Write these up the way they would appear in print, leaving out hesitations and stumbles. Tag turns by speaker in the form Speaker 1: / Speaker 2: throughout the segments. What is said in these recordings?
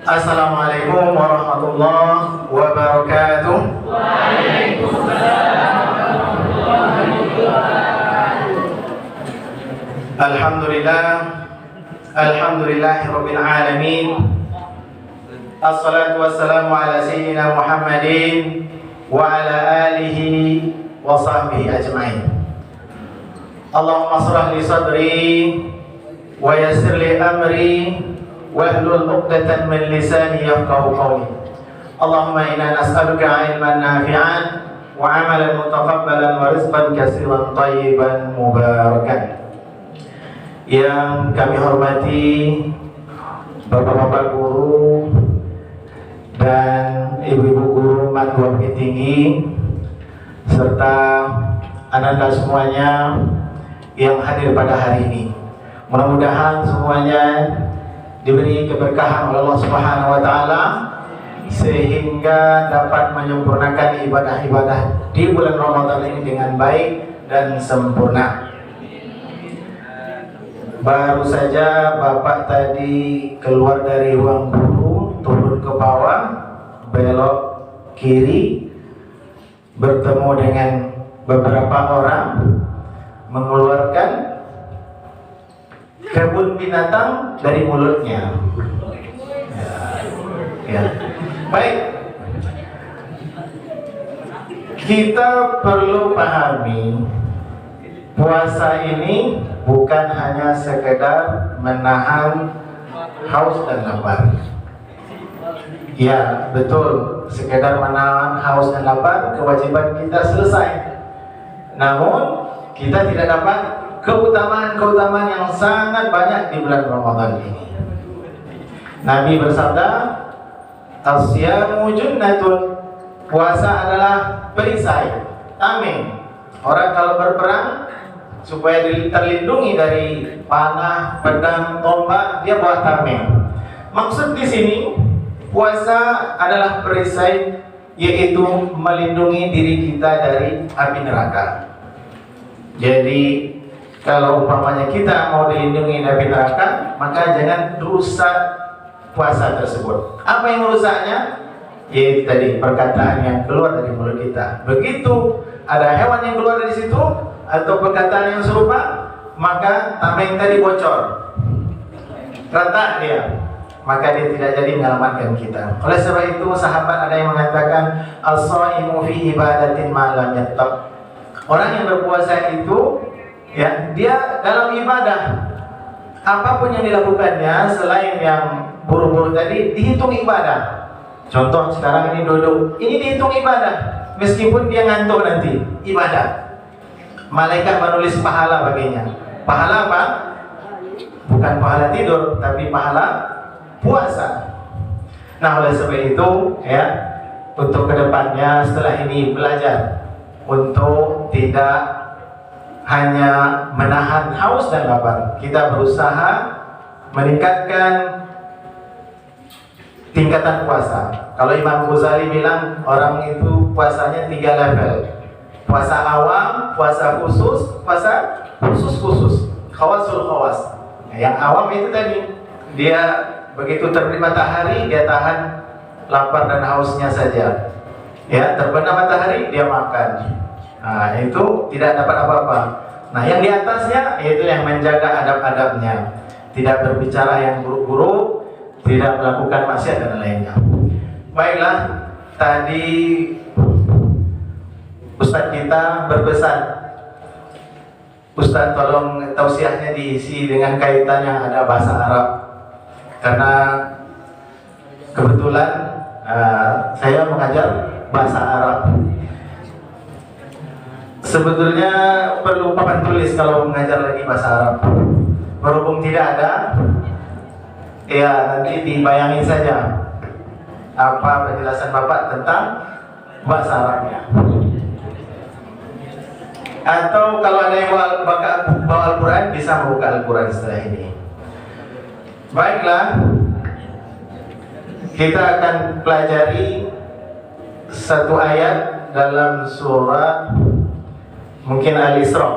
Speaker 1: Assalamualaikum warahmatullahi wabarakatuh. Alhamdulillah, alhamdulillahirabbil alamin. Assalatu wassalamu ala sayyidina Muhammadin wa ala alihi wa sahbihi ajmain. Allahumma shrah li sadri wa yassir li amri wahlul 'uqdatam min lisani yafqahu qawli. Allahumma inna nas'aluka 'ilman nafi'an wa 'amalan mutaqabbalan wa rizqan katsiran thayyiban mubarakan. Yang kami hormati Bapak-bapak guru dan ibu-ibu guru Madrasah Bukit Tinggi serta anak-anak semuanya yang hadir pada hari ini. Mudah-mudahan semuanya diberi keberkahan oleh Allah Subhanahu wa taala sehingga dapat menyempurnakan ibadah-ibadah di bulan Ramadan ini dengan baik dan sempurna. Baru saja Bapak tadi keluar dari ruang guru, turun ke bawah, belok kiri, bertemu dengan beberapa orang, mengeluarkan kebun binatang dari mulutnya. Ya. Baik. Kita perlu pahami puasa ini bukan hanya sekedar menahan haus dan lapar. Ya, betul. Sekedar menahan haus dan lapar, kewajiban kita selesai. Namun, kita tidak dapat keutamaan-keutamaan yang sangat banyak di bulan Ramadan ini. Nabi bersabda, "As-siyamu junnatun." Puasa adalah perisai, tameng. Orang kalau berperang supaya terlindungi dari panah, pedang, tombak, dia buat tameng. Maksud di sini puasa adalah perisai, yaitu melindungi diri kita dari api neraka. Jadi kalau umpamanya kita mau dilindungi dari neraka, maka jangan rusak puasa tersebut. Apa yang merusaknya? Yaitu tadi perkataan yang keluar dari mulut kita. Begitu ada hewan yang keluar dari situ atau perkataan yang serupa, maka tameng tadi bocor, retak dia, maka dia tidak jadi menyelamatkan kita. Oleh sebab itu sahabat ada yang mengatakan as-shaimu fi ibadatin ma lam yattab. Orang yang berpuasa itu ya, dia dalam ibadah apapun yang dilakukannya selain yang buru-buru tadi dihitung ibadah. Contoh sekarang ini duduk, ini dihitung ibadah meskipun dia ngantuk nanti, ibadah. Malaikat menulis pahala baginya. Pahala apa? Bukan pahala tidur, tapi pahala puasa. Nah, oleh sebab itu ya, untuk kedepannya setelah ini belajar untuk tidak hanya menahan haus dan lapar. Kita berusaha meningkatkan tingkatan puasa. Kalau Imam Ghazali bilang orang itu puasanya 3 level. Puasa awam, puasa khusus, puasa khusus-khusus. Khawasul khawas. Yang awam itu tadi, dia begitu terbit matahari, dia tahan lapar dan hausnya saja. Ya, terbenam matahari, dia makan. Nah, itu tidak dapat apa-apa. Nah, yang di atasnya yaitu yang menjaga adab-adabnya, tidak berbicara yang buruk-buruk, tidak melakukan maksiat dan lainnya. Baiklah, tadi Ustadz kita berpesan, Ustadz tolong tausiahnya diisi dengan kaitan yang ada bahasa Arab, karena kebetulan saya mengajar bahasa Arab. Sebetulnya perlu papan tulis kalau mengajar lagi bahasa Arab. Berhubung tidak ada, ya nanti dibayangin saja apa penjelasan Bapak tentang bahasa Arabnya. Atau kalau ada yang bawa Al-Quran, bisa membuka Al-Quran setelah ini. Baiklah, kita akan pelajari satu ayat dalam surat mungkin Al-Isra.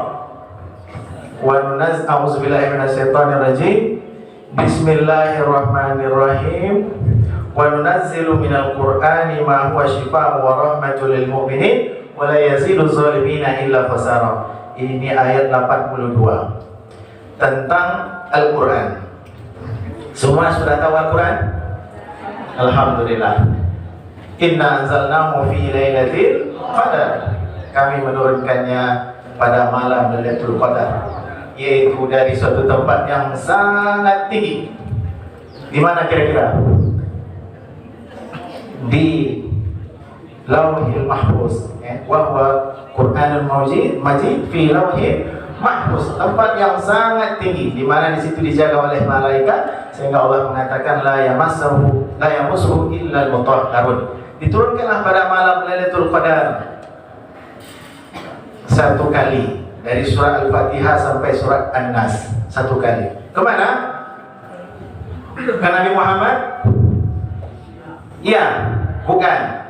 Speaker 1: Wa nunaz a'udzubillahi minasyaitonir rajim Bismillahirrahmanirrahim. Wa nunazzilu minal Qur'ani ma huwa shifaa'un wa rahmatul lil mu'minin wa la yazidu zalimina illa khasara. Ini ayat 82 tentang Al-Qur'an. Semua sudah tahu Al-Qur'an? Alhamdulillah. Inna anzalnahu fi lailatul qadar. Kami menurunkannya pada malam Lailatul Qadar, yaitu dari suatu tempat yang sangat tinggi. Di mana kira-kira? Di Lauhil Mahfuz. Wa huwa Qur'anul Majid fi Lauhil Mahfuz, tempat yang sangat tinggi, di mana di situ dijaga oleh malaikat, sehingga Allah mengatakan la yamassuhu illa al-mutahharun. Diturunkanlah pada malam Lailatul Qadar satu kali, dari surah Al-Fatihah sampai surah An-Nas, satu kali. Kemana? Ke Nabi Muhammad? Ya, bukan.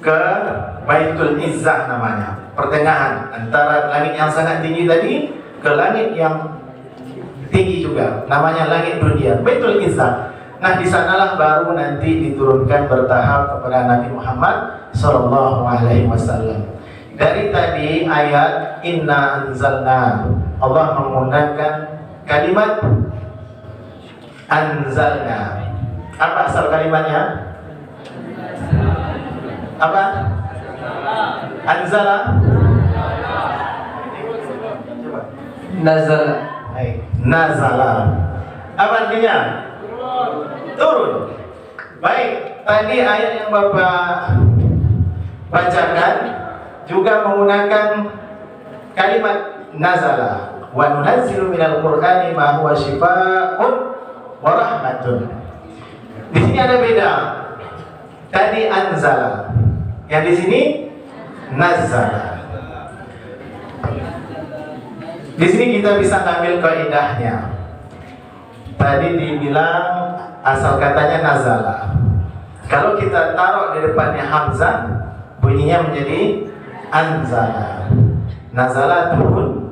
Speaker 1: Ke Baitul Izzah namanya, pertengahan antara langit yang sangat tinggi tadi ke langit yang tinggi juga, namanya langit dunia, Baitul Izzah. Nah, di sanalah baru nanti diturunkan bertahap kepada Nabi Muhammad sallallahu alaihi wasallam. Dari tadi ayat inna anzalna, Allah menggunakan kalimat anzalna. Apa asal kalimatnya? Apa? Anzala?
Speaker 2: Nazala.
Speaker 1: Nazala. Apa artinya? Turun. Baik, tadi ayat yang Bapak bacakan juga menggunakan kalimat nazala. Wa nunazzilu minal Qur'ani ma huwa shifaa'un wa rahmatun. Di sini ada beda. Tadi anzala, yang di sini nazala. Di sini kita bisa ngambil kaidahnya. Tadi dibilang asal katanya nazala. Kalau kita taruh di depannya hamzah, bunyinya menjadi anzala. Nazala turun.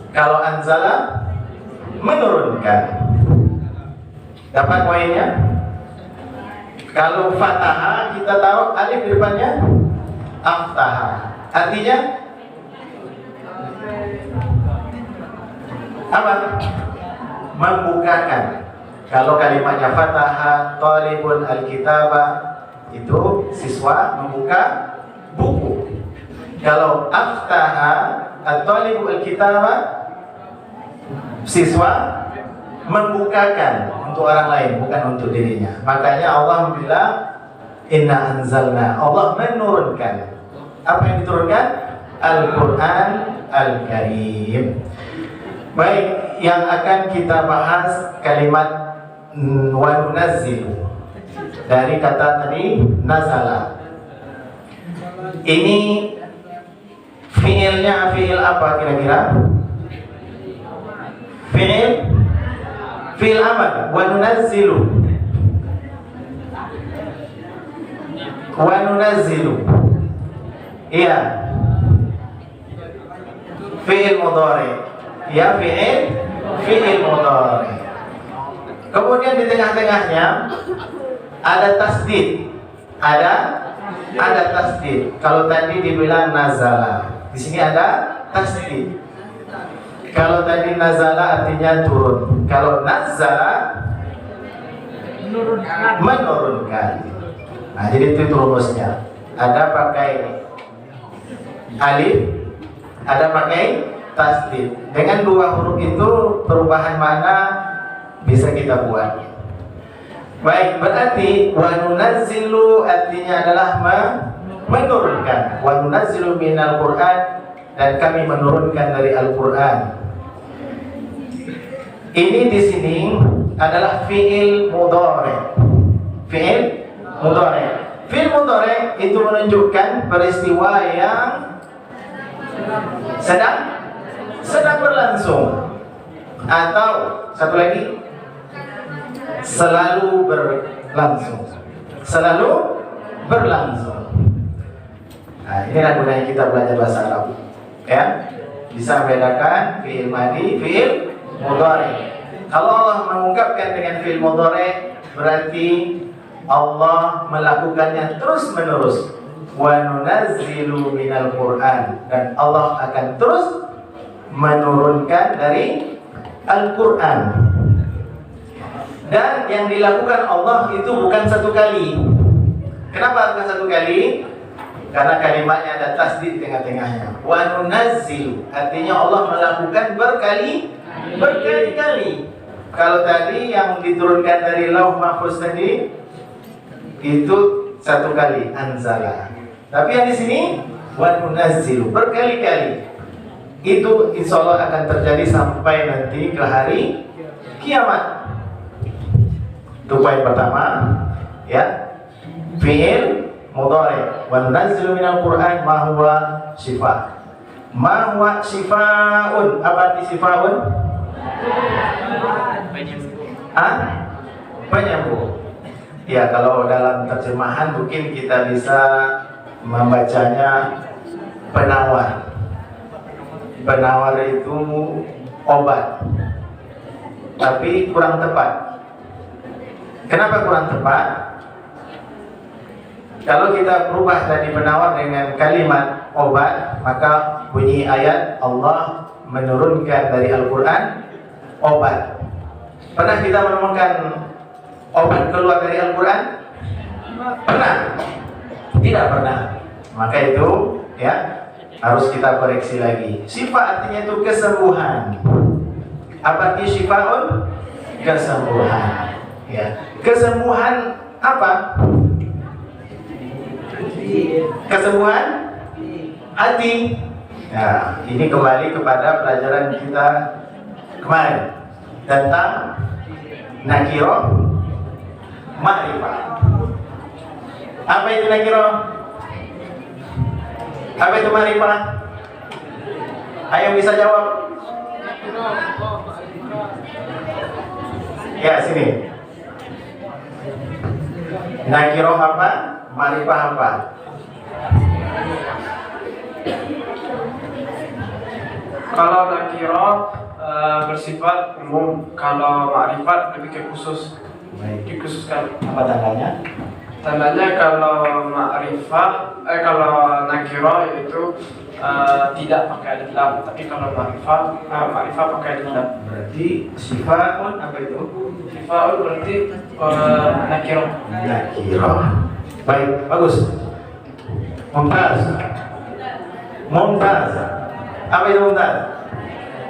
Speaker 1: Kalau anzala menurunkan. Dapat poinnya? Kalau fataha kita taruh alif di depannya aftaha. Artinya apa? Membukakan. Kalau kalimatnya fataha talibun alkitabah, itu siswa membuka buku. Kalau aftaha at-talibu al-kitabah, siswa membukakan untuk orang lain, bukan untuk dirinya. Makanya Allah bilang inna anzalna, Allah menurunkan. Apa yang diturunkan? Al-Quran Al-Karim. Baik, yang akan kita bahas kalimat wa nunazzilu, dari kata tadi nazala. Ini fiilnya fiil apa kira-kira? Fiil amar. Wa nunazzilu. Wa nunazzilu. Iya. Fiil mudhari. Ya, fiil mudhari. Kemudian di tengah-tengahnya ada tasdid. Ada tasdid. Kalau tadi dibilang nazala, di sini ada tasdid. Kalau tadi nazala artinya turun. Kalau nazala menurunkan. Nah, jadi itu rumusnya. Ada pakai alif, ada pakai tasdid. Dengan dua huruf itu perubahan makna bisa kita buat. Baik, berarti wa nunazzilu artinya adalah menurunkan. Wa nunazzilu minal Qur'an, dan kami menurunkan dari Al-Qur'an. Ini di sini adalah fi'il mudhari. Fi'il mudhari. Fi'il mudhari itu menunjukkan peristiwa yang sedang berlangsung, atau satu lagi selalu berlangsung. Nah, inilah gunanya kita belajar bahasa Arab, ya. Bisa membedakan fi'il madhi, fi'il mudhari. Kalau Allah mengungkapkan dengan fi'il mudhari, berarti Allah melakukannya terus menerus. Wa nunazzilu minal Qur'an, dan Allah akan terus menurunkan dari Al-Quran. Dan yang dilakukan Allah itu bukan satu kali. Kenapa bukan satu kali? Karena kalimatnya ada tasdid tengah-tengahnya. Wa nunazzilu, artinya Allah melakukan berkali-kali. Kalau tadi yang diturunkan dari Lauh Mahfuz tadi itu satu kali, anzala. Tapi yang di sini wa nunazzilu, berkali-kali. Itu insya Allah akan terjadi sampai nanti ke hari kiamat. Itu poin pertama, ya. Fi'il mudhari, wa nunazzilu minal Qur'an ma huwa shifa. Ma huwa shifaun. Apa arti shifaun? Penyembuh. Ya, kalau dalam terjemahan mungkin kita bisa membacanya penawar. Penawar itu obat, tapi kurang tepat. Kenapa kurang tepat? Kalau kita berubah tadi penawar dengan kalimat obat, maka bunyi ayat Allah menurunkan dari Al-Quran obat. Pernah kita menemukan obat keluar dari Al-Quran? Pernah? Tidak pernah. Maka itu ya harus kita koreksi lagi. Syifa artinya itu kesembuhan. Apa arti syifaun? Kesembuhan. Ya. Kesembuhan apa? Kesembuhan hati. Ya, ini kembali kepada pelajaran kita kemarin tentang nakirah ma'rifah. Apa itu nakirah? Apa itu ma'rifah? Ayo bisa jawab. Ya, sini. Nakirah apa? Ma'rifah apa?
Speaker 2: Kalau nakirah bersifat umum, kalau ma'rifat lebih ke khusus, dikhususkan.
Speaker 1: Apa tandanya?
Speaker 2: Tandanya kalau kalau nakirah itu tidak pakai alif lam, tapi kalau ma'rifat pakai alif lam.
Speaker 1: Berarti sifaun apa itu?
Speaker 2: Sifaun berarti nakirah.
Speaker 1: Nakirah. Baik, bagus. Mumtaz. Apa itu mumtaz?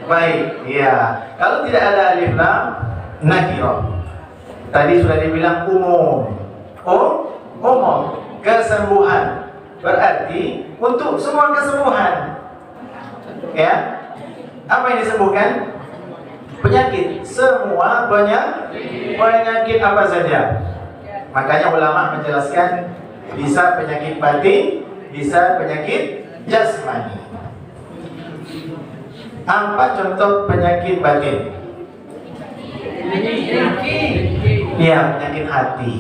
Speaker 1: Baik, iya. Kalau tidak ada alif lam, nakirah. Tadi sudah dibilang umum. Umum, kesembuhan. Berarti untuk semua kesembuhan. Ya. Apa yang disembuhkan? Penyakit. Semua penyakit apa saja. Makanya ulama menjelaskan bisa penyakit batin, bisa penyakit jasmani. Apa contoh penyakit batin? Iya, penyakit hati.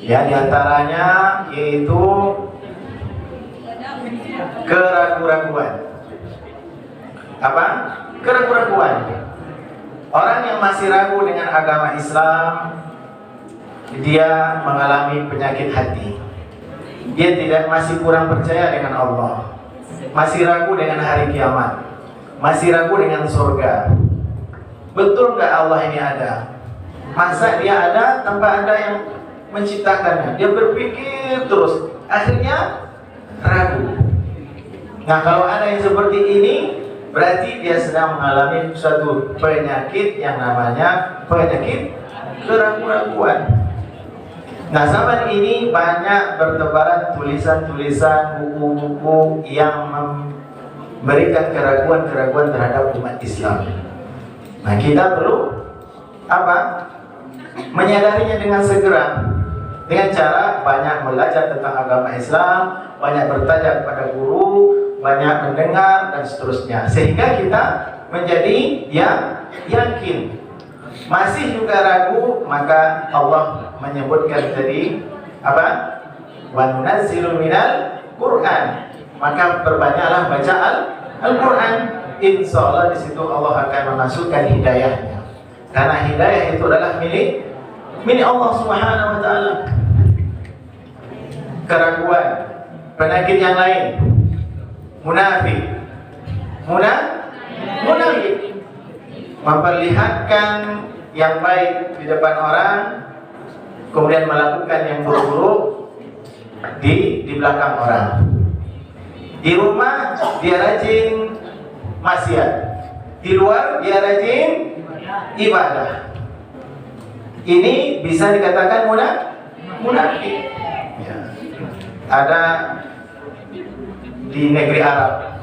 Speaker 1: Ya, diantaranya yaitu keraguan-raguan. Apa? Keraguan-raguan. Orang yang masih ragu dengan agama Islam, dia mengalami penyakit hati. Dia masih kurang percaya dengan Allah, masih ragu dengan hari kiamat, masih ragu dengan surga. Betul nggak Allah ini ada? Masa dia ada tanpa ada yang menciptakannya? Dia berpikir terus, akhirnya ragu. Nah, kalau ada yang seperti ini, berarti dia sedang mengalami suatu penyakit yang namanya penyakit keraguan-raguan. Nah, zaman ini banyak bertebaran tulisan-tulisan, buku-buku yang memberikan keraguan-keraguan terhadap umat Islam. Nah, kita perlu apa? Menyadarinya dengan segera, dengan cara banyak belajar tentang agama Islam, banyak bertanya kepada guru, banyak mendengar dan seterusnya, sehingga kita menjadi yang yakin. Masih juga ragu, maka Allah menyebutkan tadi apa? Wa nunazzilu minal Qur'an. Maka perbanyaklah baca Al-Qur'an. Insyaallah di situ Allah akan memasukkan hidayahnya. Karena hidayah itu adalah milik Allah Subhanahu wa taala. Keraguan, penyakit yang lain, munafik, memperlihatkan yang baik di depan orang, kemudian melakukan yang buruk di belakang orang. Di rumah dia rajin maksiat, di luar dia rajin ibadah. Ini bisa dikatakan munafik. Ya. Ada di negeri Arab.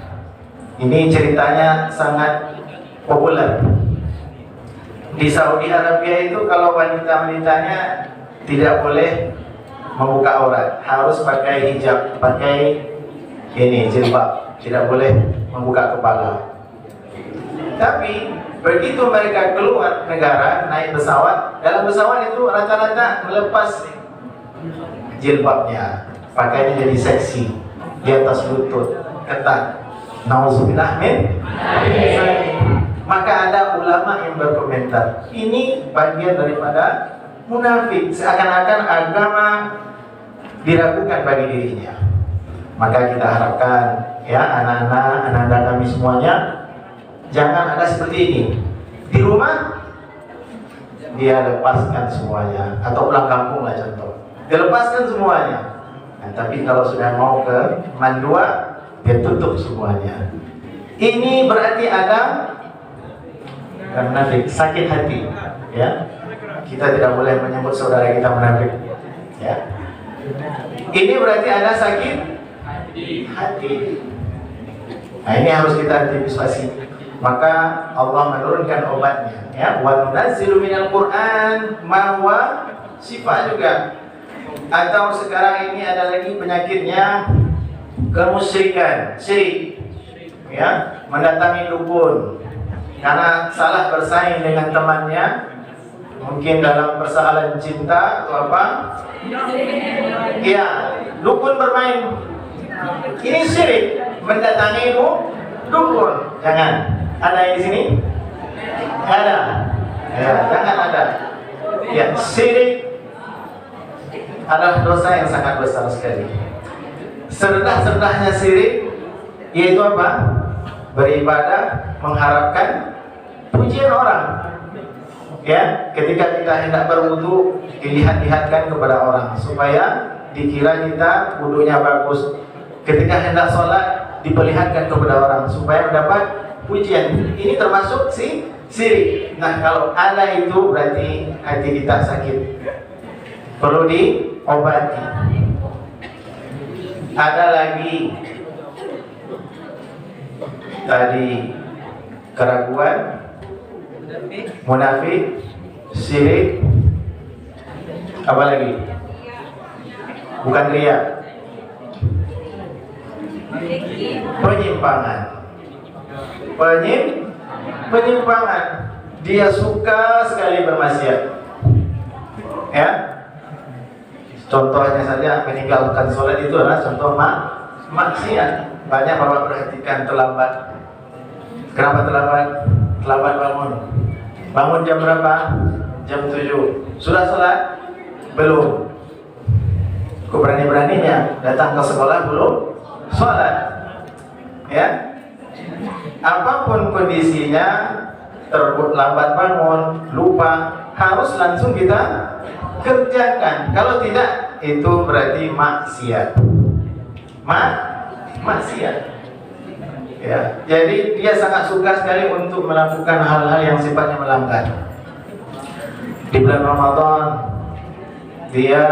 Speaker 1: Ini ceritanya sangat populer. Di Saudi Arabia itu kalau wanita-wanitanya tidak boleh membuka aurat, harus pakai hijab, pakai ini jilbab, tidak boleh membuka kepala. Tapi begitu mereka keluar negara naik pesawat, dalam pesawat itu rata-rata melepas jilbabnya, pakainya jadi seksi, di atas lutut, ketat. Nauzubillah min. Maka ada ulama yang berkomentar, ini bagian daripada munafik, seakan-akan agama diragukan bagi dirinya. Maka kita harapkan ya anak-anak kami semuanya jangan ada seperti ini. Di rumah dia lepaskan semuanya, atau pulang kampung lah contoh, dia lepaskan semuanya. Nah, tapi kalau sudah mau ke mandua, dia tutup semuanya. Ini berarti ada munafik, sakit hati. Ya, kita tidak boleh menyebut saudara kita munafik. Ya, ini berarti ada sakit hati. Nah, ini harus kita antisipasi. Maka Allah menurunkan obatnya. Ya, wa nunazzilu minal Qur'an ma huwa syifa juga. Atau sekarang ini ada lagi penyakitnya kemusyrikan, syirik. Ya, mendatangi dukun karena salah bersaing dengan temannya, mungkin dalam persoalan cinta atau apa. Ya, dukun bermain. Ini syirik, mendatangi dukun. Jangan. Ada yang di sini? Ada. Ya, jangan ada. Ya, syirik adalah dosa yang sangat besar sekali. Serendah-serendahnya syirik yaitu apa? Beribadah mengharapkan pujian orang. Ya, ketika kita hendak berwudu, dilihat-lihatkan kepada orang supaya dikira kita wudunya bagus. Ketika hendak sholat, diperlihatkan kepada orang supaya mendapat pujian. Ini termasuk syirik. Nah, kalau ada itu berarti hati kita sakit, perlu diobati. Ada lagi tadi keraguan, munafik, syirik, apa lagi? Bukan riya, penyimpangan. Penyimpangan. Dia suka sekali bermaksiat. Ya. Contohnya saja meninggalkan sholat itu adalah contoh maksiat. Banyak bapak perhatikan terlambat. Kenapa terlambat? Terlambat bangun. Bangun jam berapa? Jam 7. Sudah sholat? Belum. Keberani-beraninya datang ke sekolah belum sholat. Ya. Apapun kondisinya, terlambat bangun, lupa, harus langsung kita kerjakan. Kalau tidak, itu berarti maksiat. Maksiat. Ya, jadi dia sangat suka sekali untuk melakukan hal-hal yang sifatnya melanggar. Di bulan Ramadan, dia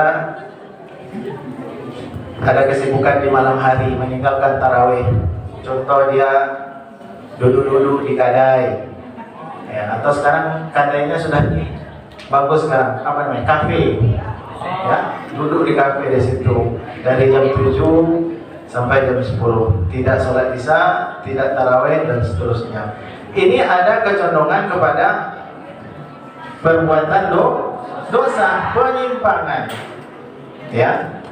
Speaker 1: ada kesibukan di malam hari, meninggalkan tarawih. Contoh dia duduk-duduk di kadai. Ya, atau sekarang kadainya sudah bagus sekarang, apa namanya, kafe. Ya, duduk di kafe di situ dari jam 7 sampai jam 10, tidak sholat isya, tidak tarawih dan seterusnya. Ini ada kecondongan kepada perbuatan dosa, penyimpangan. Ya.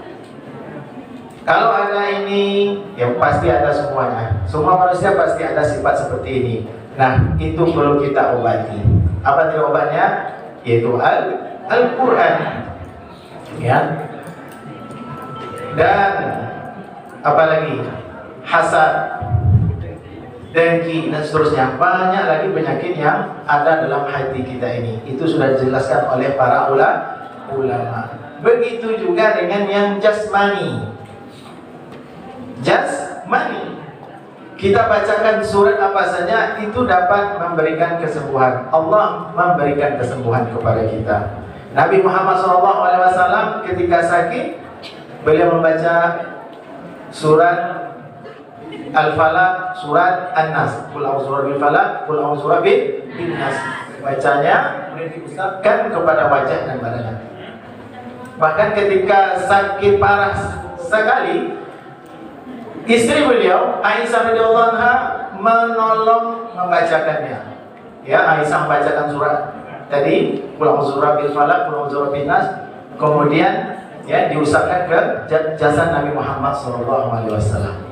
Speaker 1: Kalau ada ini, ya pasti ada semuanya. Semua manusia pasti ada sifat seperti ini. Nah, itu perlu kita obati. Apa tadi obatnya? Yaitu Al-Quran. Ya. Dan apalagi hasad, dengki dan seterusnya. Banyak lagi penyakit yang ada dalam hati kita ini. Itu sudah dijelaskan oleh para ulama. Begitu juga dengan yang jasmani. Jasmani. Kita bacakan surat apa saja itu dapat memberikan kesembuhan. Allah memberikan kesembuhan kepada kita. Nabi Muhammad SAW ketika sakit, beliau membaca surat Al-Falaq, surat An-Nas. Qul a'udzu birabbil falaq, qul a'udzu birabbin nas. Bacanya diusapkan kepada wajah dan badannya. Bahkan ketika sakit parah sekali, istri beliau Aisyah radhiyallahu anha menolong membacakannya. Ya, Aisyah membacakan surat tadi qul a'udzu birabbil falaq, qul a'udzu birabbin nas. Kemudian ya diusapkan ke jasad Nabi Muhammad SAW.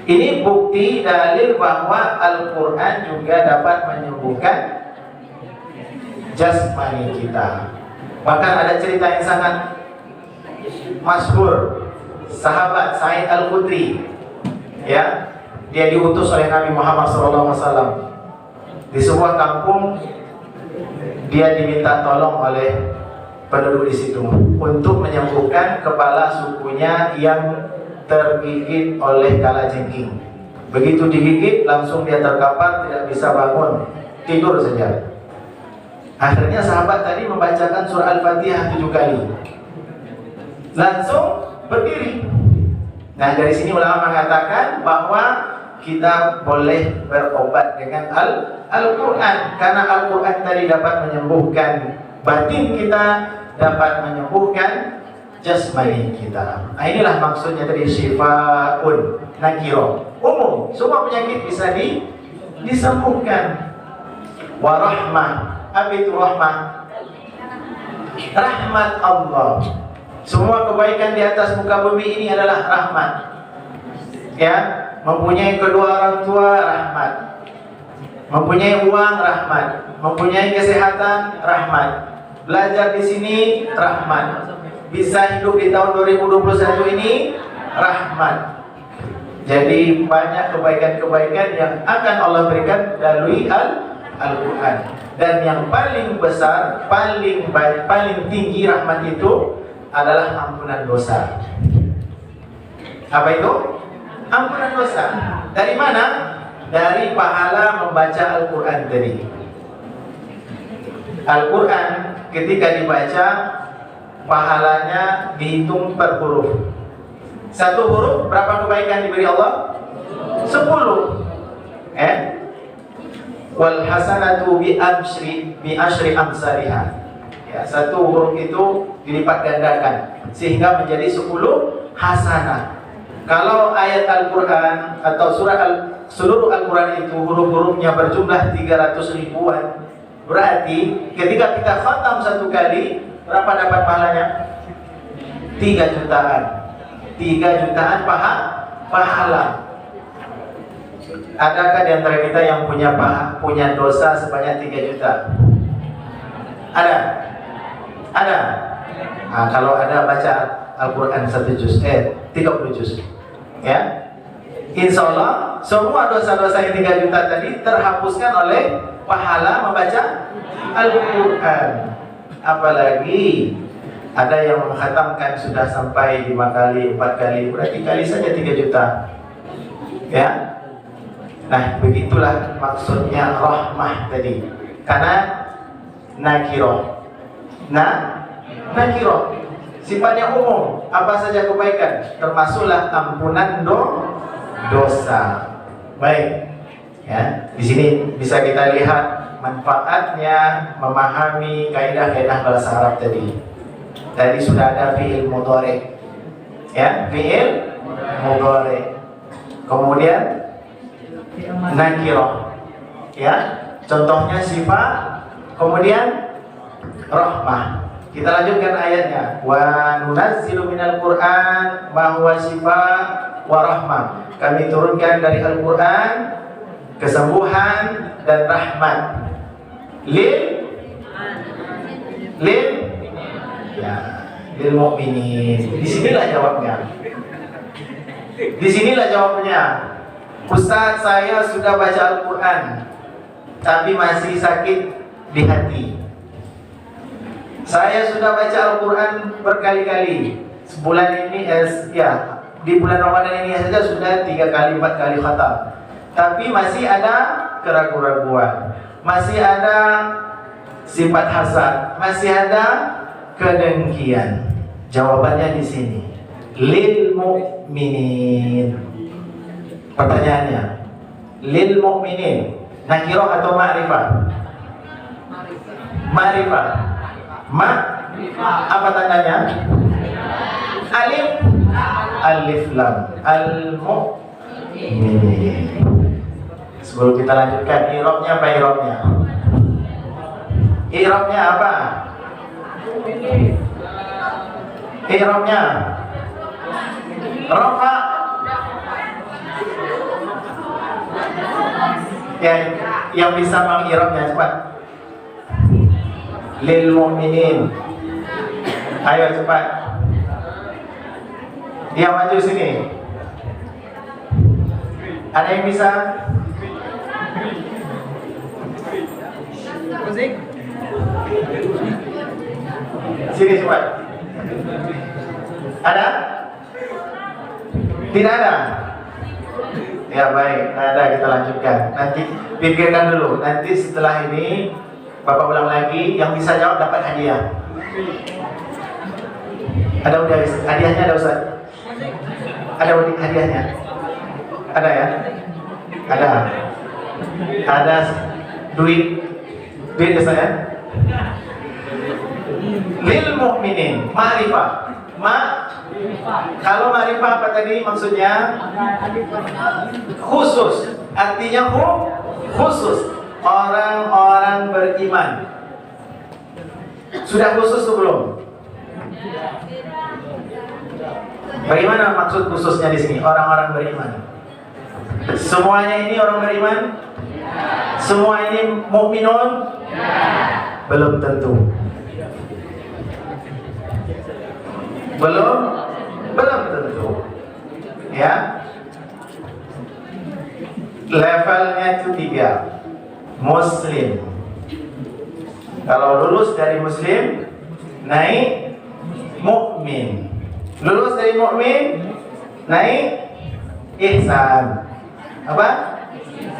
Speaker 1: Ini bukti dalil bahwa Al-Quran juga dapat menyembuhkan jasmani kita. Bahkan ada cerita yang sangat masyhur, sahabat Sa'id Al-Khudri, ya, dia diutus oleh Nabi Muhammad SAW di sebuah kampung. Dia diminta tolong oleh penduduk di situ untuk menyembuhkan kepala sukunya yang tergigit oleh kalajengking. Begitu digigit langsung dia terkapar, tidak bisa bangun, tidur saja. Akhirnya sahabat tadi membacakan surah Al-Fatihah 7 kali, langsung berdiri. Nah, dari sini ulama mengatakan bahwa kita boleh berobat dengan Al-Quran, karena Al-Quran tadi dapat menyembuhkan batin kita, dapat menyembuhkan jasmani kita. Nah, inilah maksudnya tadi syifaun nakiro, umum, semua penyakit bisa disembuhkan. Warahmah, apa itu rahmah? Rahmat Allah. Semua kebaikan di atas muka bumi ini adalah rahmat. Ya, mempunyai kedua orang tua rahmat, mempunyai uang rahmat, mempunyai kesehatan rahmat, belajar di sini rahmat, bisa hidup di tahun 2021 ini rahmat. Jadi banyak kebaikan-kebaikan yang akan Allah berikan melalui Al-Quran. Dan yang paling besar, paling baik, paling tinggi rahmat itu adalah ampunan dosa. Apa itu? Ampunan dosa. Dari mana? Dari pahala membaca Al-Quran tadi. Al-Quran ketika dibaca, pahalanya dihitung per huruf. Satu huruf berapa kebaikan diberi Allah? 10. Wal hasanatu bi asyri amsalihha. Ya, satu huruf itu dilipat gandakan sehingga menjadi 10 hasanah. Kalau ayat Al-Quran atau seluruh Al-Quran itu huruf-hurufnya berjumlah 300 ribuan, berarti ketika kita khatam satu kali, berapa dapat pahalanya? 3 jutaan. 3 jutaan pahala. Adakah di antara kita yang punya dosa sebanyak 3 juta? Ada? Ada? Nah, kalau ada, baca Al-Quran 1 juz, 30 juz. Ya, insya Allah semua dosa-dosa yang 3 juta tadi terhapuskan oleh pahala membaca Al-Quran. Apalagi ada yang mengkhatamkan sudah sampai 5 kali, 4 kali, berarti kali saja 3 juta. Ya. Nah, begitulah maksudnya rahmah tadi. Karena nakiro. Nakiro sifatnya umum, apa saja kebaikan, termasuklah ampunan dosa. Baik. Ya, di sini bisa kita lihat manfaatnya memahami kaidah-kaidah bahasa Arab tadi. Tadi sudah ada fi'il mudhari. Ya, fi'il mudhari. Kemudian nakirah. Ya, contohnya sifat, kemudian rahmah. Kita lanjutkan ayatnya. Wa nunazzilu minal Qur'an ma huwa shifaa wa rahmah. Kami turunkan dari Al-Qur'an kesembuhan dan rahmat. Lil Lil ya, lil mu'minin. Disinilah jawabnya. Disinilah jawabannya. Ustaz, saya sudah baca Al-Quran tapi masih sakit di hati. Saya sudah baca Al-Quran berkali-kali. Sebulan ini ya, di bulan Ramadan ini saja sudah 3 kali 4 kali khatam. Tapi masih ada keraguan-raguan, masih ada sifat hasad, masih ada kedengkian. Jawabannya di sini. Lil mu'minin. Pertanyaannya, lil mu'minin nakirah atau ma'rifah? Ma'rifah. Apa tandanya? Alif. Alif lam. Al mu'minin. Sebelum kita lanjutkan, i'rabnya apa i'rabnya? I'rabnya apa? I'rabnya rafa. Yang bisa mengirabnya cepat. Lil mu'minin. Ayo cepat. Dia maju sini. Ada yang bisa? Sini cepat. Ada? Tidak ada? Ya baik, ada, kita lanjutkan. Nanti pikirkan dulu. Nanti setelah ini Bapak ulang lagi. Yang bisa jawab dapat hadiah. Ada hadiahnya, ada Ustaz? Ada hadiahnya? Ada ya? Ada. Ada duit ya saya? Lil mu'minin, ma'rifah. Kalau ma'rifah apa tadi maksudnya? Khusus. Artinya khusus. Orang-orang beriman. Sudah khusus atau belum? Bagaimana maksud khususnya di sini? Orang-orang beriman. Semuanya ini orang beriman? Semua ini mukminun? Belum tentu. Belum tentu. Ya. Levelnya itu 3. Muslim. Kalau lulus dari muslim, naik mukmin. Lulus dari mukmin, naik ihsan. Apa?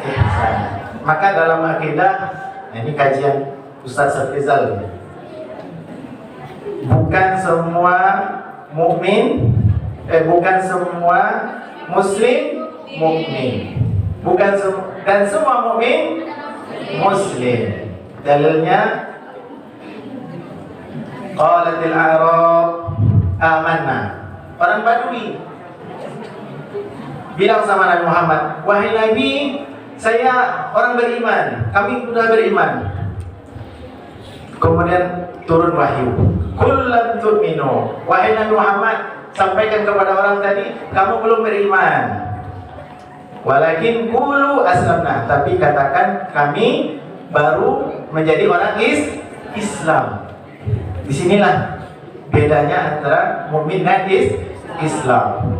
Speaker 1: Ihsan. Maka dalam akidah, ini kajian Ustaz Safizal. Bukan semua mukmin, bukan semua muslim mukmin. Dan semua mukmin muslim. Dalilnya qalatil a'rab amanna. Orang Badui bilang sama Nabi Muhammad, wahai Nabi, saya orang beriman, kami sudah beriman. Kemudian turun wahyu, qul lam tu'minu. Wahai Nabi Muhammad, sampaikan kepada orang tadi, kamu belum beriman. Walakin qulu aslamna, tapi katakan kami baru menjadi orang Islam. Disinilah bedanya antara mukmin dan Islam.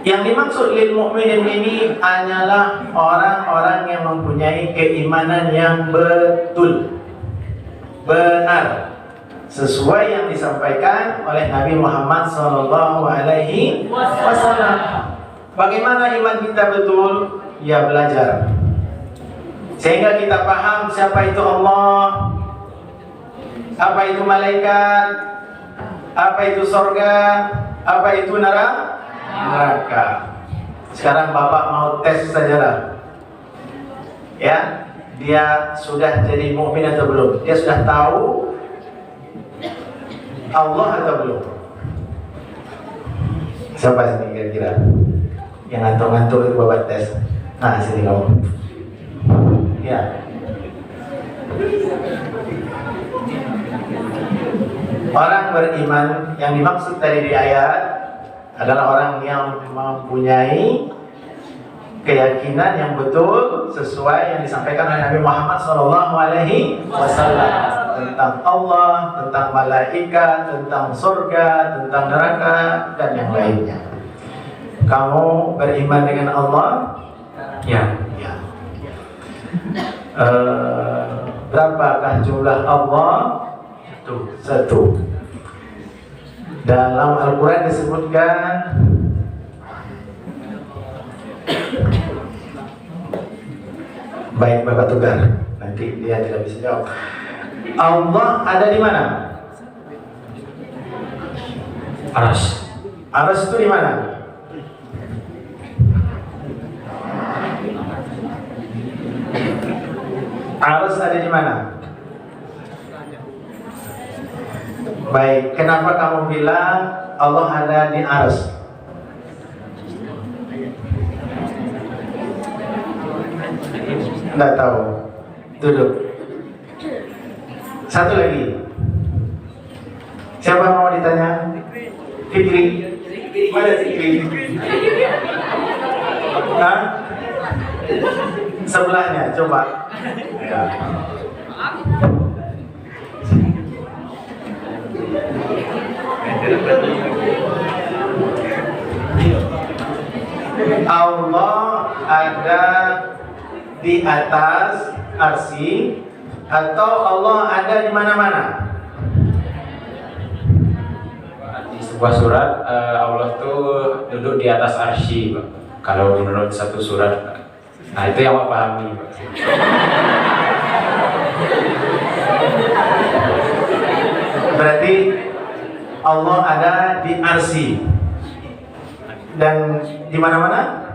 Speaker 1: Yang dimaksud lil mukminin ini hanyalah orang-orang yang mempunyai keimanan yang betul, benar, sesuai yang disampaikan oleh Nabi Muhammad SAW. Bagaimana iman kita betul? Ya belajar, sehingga kita paham siapa itu Allah, apa itu malaikat, apa itu surga, apa itu neraka. Sekarang Bapak mau tes sajalah. Ya, dia sudah jadi mukmin atau belum? Dia sudah tahu Allah atau belum? Siapa sini kira-kira? Yang ngantuk-ngantuk itu Bapak tes. Nah, sini kamu. Ya. Orang beriman yang dimaksud tadi di ayat adalah orang yang mempunyai keyakinan yang betul sesuai yang disampaikan oleh Nabi Muhammad SAW tentang Allah, tentang malaikat, tentang surga, tentang neraka, dan yang lainnya. Kamu beriman dengan Allah?
Speaker 2: Ya.
Speaker 1: Ya. Berapakah jumlah Allah? Satu. Dalam Al-Quran disebutkan baik Bapak Tugar, nanti dia tidak bisa jawab. Allah ada di mana?
Speaker 2: Aras.
Speaker 1: Aras itu di mana? Aras ada di mana? Baik, kenapa kamu bilang Allah ada di Aras? Tidak tahu. Duduk. Satu lagi. Siapa yang mau ditanya? Fikri. Mana Fikri? Hah? Sebelahnya, coba. Ya. Allah ada di atas arsy atau Allah ada di mana-mana?
Speaker 3: Di sebuah surat Allah tuh duduk di atas arsy, Pak. Kalau menurut satu surat, nah itu yang Pak pahami, Pak.
Speaker 1: Berarti Allah ada di arsy dan di mana-mana?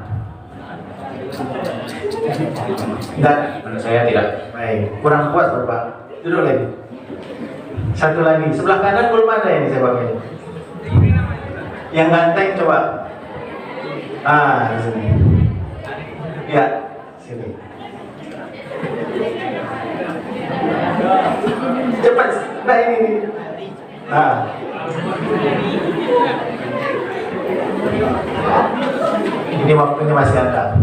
Speaker 1: Dan
Speaker 3: Menurut saya tidak.
Speaker 1: baik, kurang puas Bapak. Duduk lagi. Satu lagi, sebelah kanan belum ada ini saya pakai. Yang ganteng coba. Di sini. Ya, sini. Cepat, nah ini. Nah. Ini waktunya masih ada.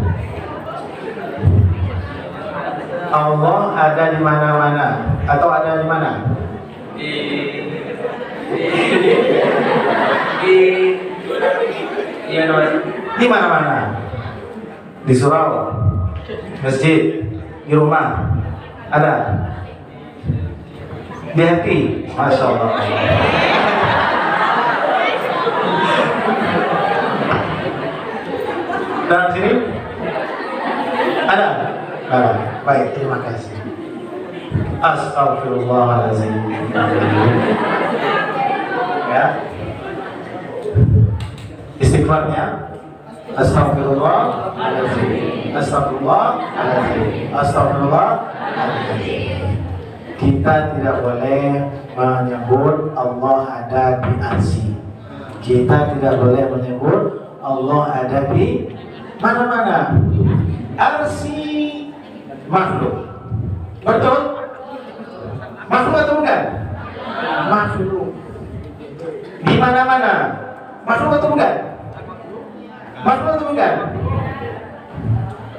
Speaker 1: Allah ada di mana-mana atau ada di mana? Di mana-mana. Di surau, masjid, di rumah, ada. Di hati, masya Allah. Dalam sini ada. Baik, terima kasih. Astagfirullahaladzim. Ya. Istighfarnya Astagfirullahaladzim. Astagfirullahaladzim. Astagfirullahaladzim. Kita tidak boleh menyebut Allah ada di arsy. Kita tidak boleh menyebut Allah ada di mana-mana. Arsy makhluk. Betul? Makhluk atau bukan? Makhluk. Di mana-mana. Makhluk atau bukan? Makhluk atau bukan?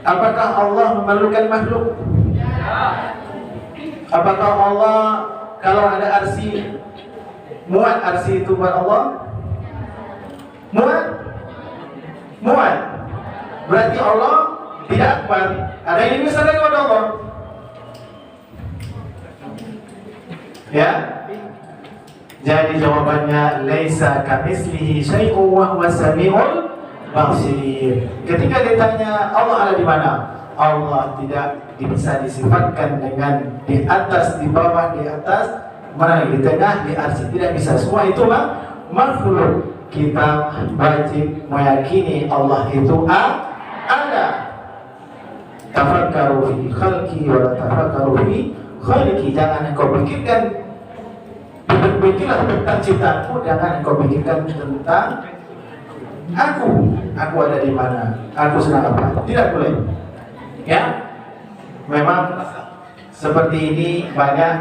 Speaker 1: Apakah Allah memerlukan makhluk? Apakah Allah kalau ada arsy muat arsy itu buat Allah? Muat? Muat. Berarti Allah tidak akbar. Ada yang lebih besar daripada Allah. Ya. Jadi jawabannya laisa kamitslihi syai'un wa huwas samiul basir. Ketika ditanya Allah ada di mana? Allah tidak bisa disifatkan dengan di atas, di bawah, di atas, mana di tengah, di arsy, tidak bisa. Semua itu makhluk. Kita wajib meyakini Allah itu ada. Tafakkaru fi khalqi wa la tafakkaru fi khaliqi. Jangan engkau pikirkan, berpikirlah tentang ciptaanku, jangan engkau pikirkan tentang aku. Aku ada di mana? Aku sedang apa? Tidak boleh. Ya, memang seperti ini banyak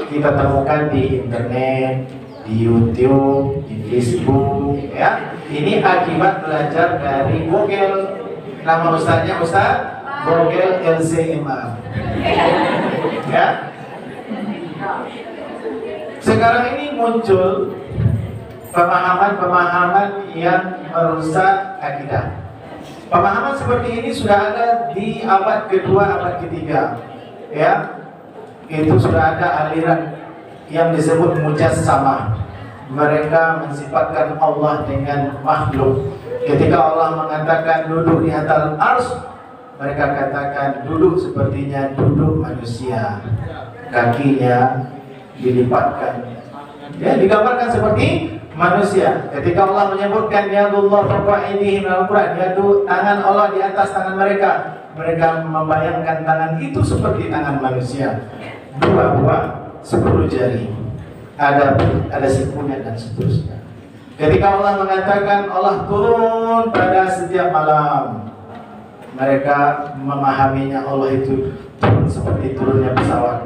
Speaker 1: kita temukan di internet, di YouTube, di Facebook. Ya, ini akibat belajar dari Google. Nama ustaznya Ustaz Vogel LCMA. Ya. Sekarang ini muncul pemahaman-pemahaman yang merusak akidah. Pemahaman seperti ini sudah ada di abad kedua, abad ketiga. Ya, itu sudah ada aliran yang disebut mujassamah. Mereka mensifatkan Allah dengan makhluk. Ketika Allah mengatakan duduk di atas ars, mereka katakan duduk sepertinya duduk manusia, kakinya dilipatkan, ya, digambarkan seperti manusia. Ketika Allah menyebutkan yadullah fawqa aydihim dalam Al-Quran, yaitu tangan Allah di atas tangan mereka, mereka membayangkan tangan itu seperti tangan manusia, 2 buah 10 jari, ada sikunya dan seterusnya. Ketika Allah mengatakan Allah turun pada setiap malam, mereka memahaminya Allah itu turun seperti turunnya pesawat.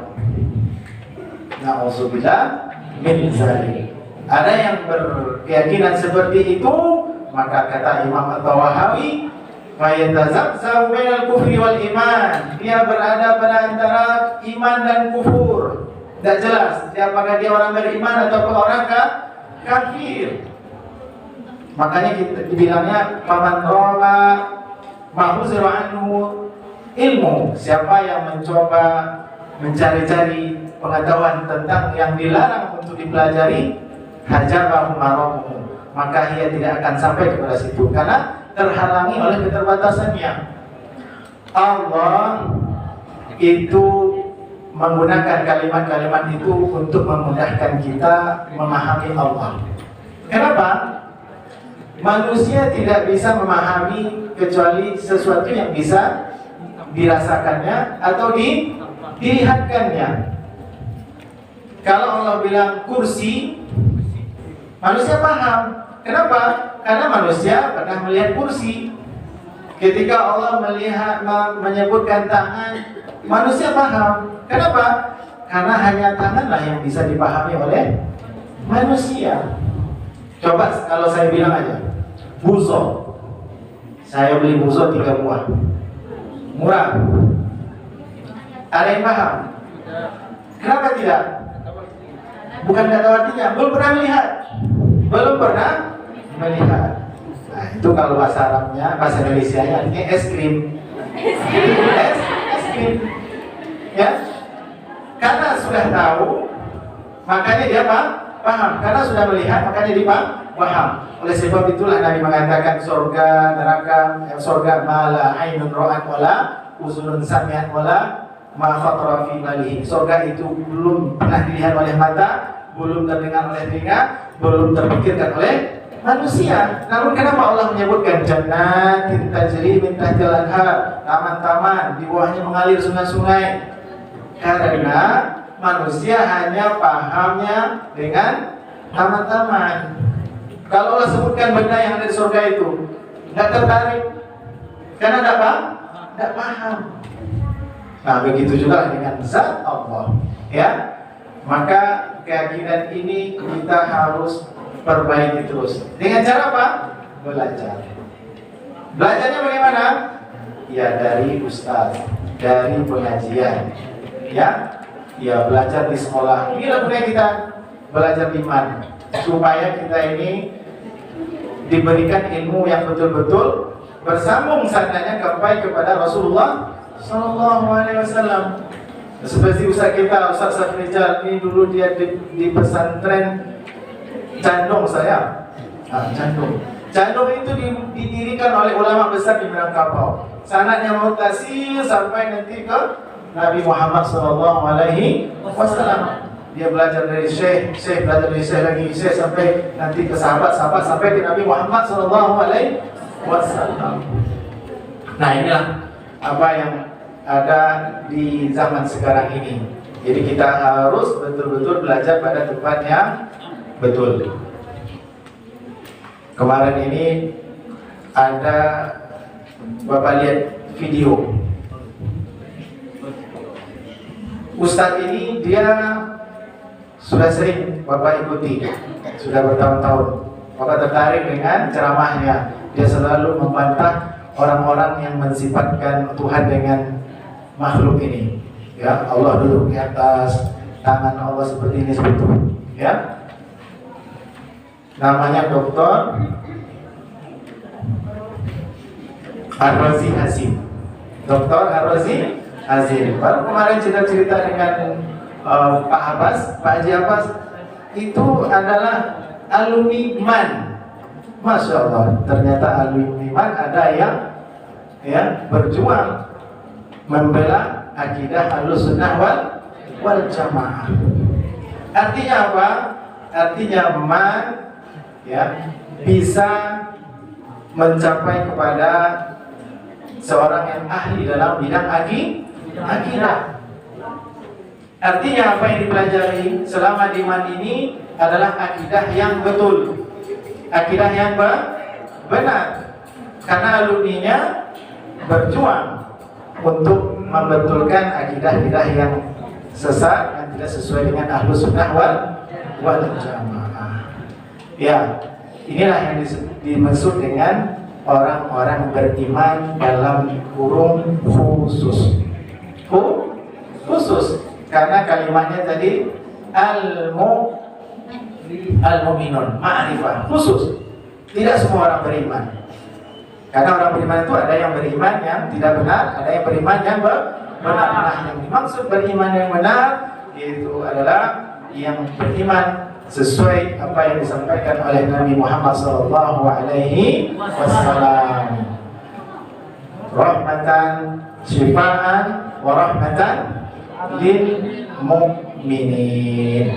Speaker 1: Na'udzubillah min dzalik. Ada yang berkeyakinan seperti itu, maka kata Imam At-Tawahawi, fayatazabzabu bainal kufri wal iman. Dia berada pada antara iman dan kufur. Tidak jelas apakah dia orang beriman atau orang kafir. Makanya kita dibilangnya faman rama mahuzir anhu ilmu. Siapa yang mencoba mencari-cari pengetahuan tentang yang dilarang untuk dipelajari, hajabahu maramuhu, maka ia tidak akan sampai kepada situ karena terhalangi oleh keterbatasannya. Allah itu menggunakan kalimat-kalimat itu untuk memudahkan kita memahami Allah. Kenapa? Manusia tidak bisa memahami kecuali sesuatu yang bisa dirasakannya atau dilihatkannya. Kalau Allah bilang kursi, manusia paham. Kenapa? Karena manusia pernah melihat kursi. Ketika Allah menyebutkan tangan, manusia paham. Kenapa? Karena hanya tanganlah yang bisa dipahami oleh manusia. Coba kalau saya bilang aja, buzo, saya beli buzo 3 buah, murah. Ada yang paham? Kenapa tidak? Bukan kata artinya, belum pernah melihat. Nah, itu kalau bahasa Arabnya, bahasa Indonesianya artinya es krim. Es krim. Ya, karena sudah tahu, makanya dia paham. Karena sudah melihat, makanya dia paham. Oleh sebab itulah Nabi mengatakan surga, neraka, surga mala ainun ra'at wala uzunun sami'at wala ma khatara fi balihi. Surga itu belum pernah dilihat oleh mata, belum terdengar oleh telinga, belum terpikirkan oleh manusia. Namun kenapa Allah menyebutkan jannatin tajri min tahtil anhar, taman-taman di bawahnya mengalir sungai-sungai? Karena manusia hanya pahamnya dengan taman-taman. Kalau Allah sebutkan benda yang ada di surga itu, nggak tertarik, karena nggak paham. Nah, begitu juga dengan zat Allah, ya. Maka keyakinan ini kita harus perbaiki terus. Dengan cara apa? Belajar. Belajarnya bagaimana? Ya dari ustaz, dari pengajian, ya belajar di sekolah. Inilah budaya kita, belajar iman, supaya kita ini diberikan ilmu yang betul-betul bersambung sanadnya sampai kepada Rasulullah Sallallahu Alaihi Wasallam. Seperti Ustaz kita, Ustaz Safrizal, ini dulu dia di pesantren Candong saya. Candong itu didirikan oleh ulama besar di Minangkabau. Sanadnya mutasil sampai nanti ke Nabi Muhammad Sallallahu Alaihi Wasallam. Dia belajar dari Syekh, belajar dari Syekh lagi, Syekh sampai nanti ke sahabat, sampai ke Nabi Muhammad Sallallahu Alaihi Wasallam. Nah, inilah apa yang ada di zaman sekarang ini. Jadi kita harus betul-betul belajar pada tempat yang betul. Kemarin ini ada Bapak lihat video. Ustadz ini dia sudah sering Bapak ikuti, sudah bertahun-tahun. Bapak tertarik dengan ceramahnya. Dia selalu membantah orang-orang yang mensifatkan Tuhan dengan makhluk ini. Ya, Allah duduk di atas, tangan Allah seperti ini, seperti itu. Ya, namanya Dr. Ar-Razi Hazim. Dr. Ar-Razi Hazim. Baru kemarin cerita-cerita dengan Pak Abbas, Pak Haji Abbas, itu adalah alumni MAN. Masya Allah, ternyata alumni MAN ada yang berjuang membela akidah Ahlussunnah wal Jamaah. Artinya apa? Artinya MAN bisa mencapai kepada seorang yang ahli dalam bidang akidah. Artinya apa yang dipelajari selama di MAN ini adalah akidah yang betul, akidah yang benar, karena alumninya berjuang untuk membetulkan akidah-akidah yang sesat yang tidak sesuai dengan Ahlussunnah wal Jamaah. Ya, inilah yang dimaksud dengan orang-orang beriman dalam kurung khusus. Khusus karena kalimatnya tadi al-mu'minun, ma'rifah, khusus. Tidak semua orang beriman. Karena orang beriman itu ada yang beriman yang tidak benar, ada yang beriman yang benar. Nah, yang dimaksud beriman yang benar itu adalah yang beriman sesuai apa yang disampaikan oleh Nabi Muhammad sallallahu alaihi wasallam. Rahmatan, syifaan, wa rahmatan lil mu'minin.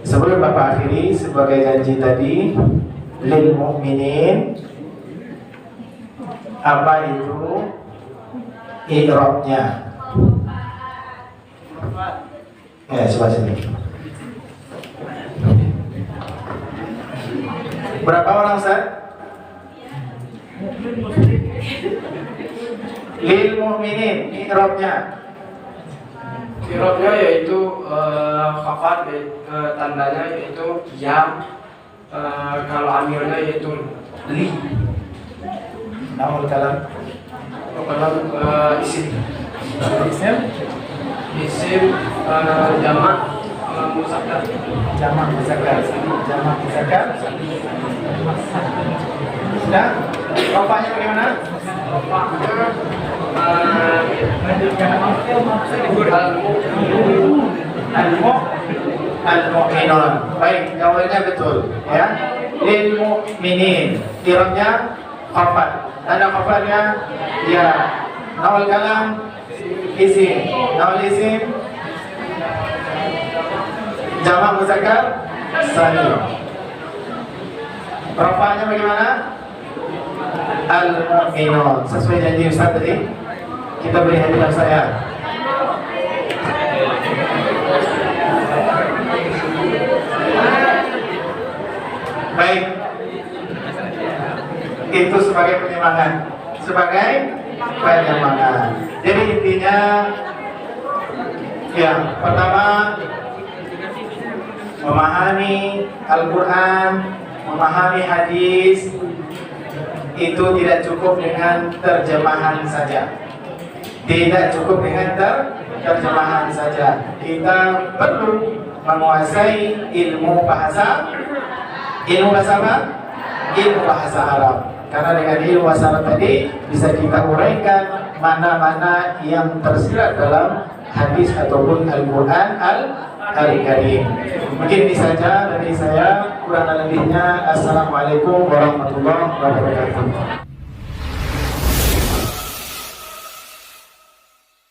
Speaker 1: Sebelum Bapak akhiri sebagai janji tadi, lil mu'minin, apa itu i'rabnya? Ya, coba sini. Berapa orang, Ustaz? Lil mu'minin, i'rabnya.
Speaker 2: I'rabnya yaitu khafat, tandanya yaitu yang, kalau amirnya yaitu li.
Speaker 1: Namul kalam.
Speaker 2: Kalau isim jamak muzakkar.
Speaker 1: Jamak muzakkar. Sudah? Rofanya bagaimana? Al-mu'minun. Baik, jawabannya betul, ya. Lil mu'minin. I'rabnya khafat. Tanda khafatnya ya. Nawal kalam isim. Nawal isim jamak muzakkar salim. Rafa'nya bagaimana? Al-mu'minun. Sesuai janji Ustaz tadi, kita beri hadiah saya. Baik, itu sebagai penyemangat. Jadi intinya, ya, pertama memahami Al-Quran, memahami hadis itu tidak cukup dengan terjemahan saja. Tidak cukup dengan terjemahan saja. Kita perlu menguasai ilmu bahasa apa? Ilmu bahasa Arab. Karena dengan ilmu bahasa Arab tadi bisa kita uraikan mana-mana yang tersirat dalam hadis ataupun Al-Quran Al-Karim. Mungkin ini saja dari saya, kurang lebihnya. Assalamualaikum warahmatullahi wabarakatuh.